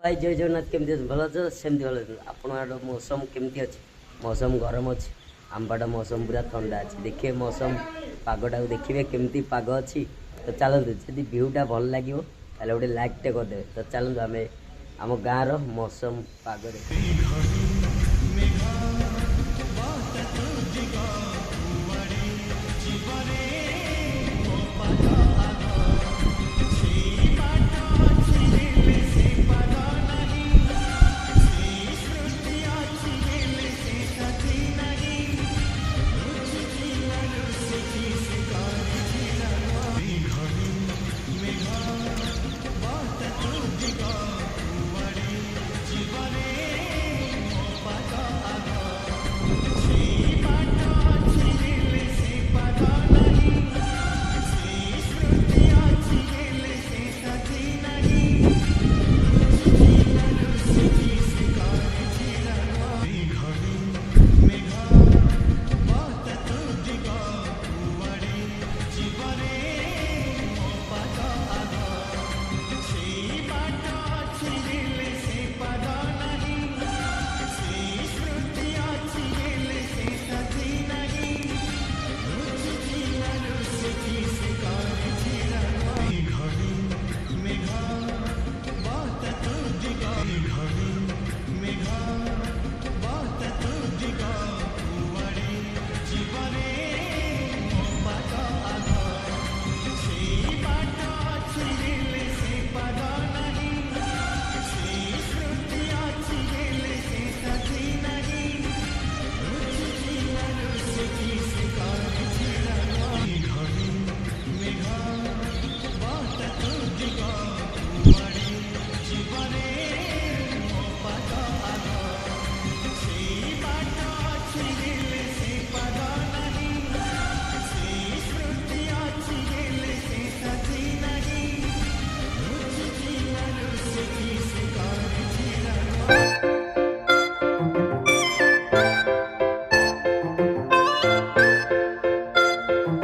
भाई जय जगन्नाथ केमती अच्छे भल अच्छे सेमती भल आपण मौसम केमती अच्छे मौसम गरम अच्छे आमबाट मौसम पूरा ठंडा अच्छे देखिए मौसम पागटा देखिए केमती पाग अच्छी तो चलतु जदि व्यूटा भल लगे गोटे लाइकटे करदे तो चलतु आम आम गाँव मौसम पाग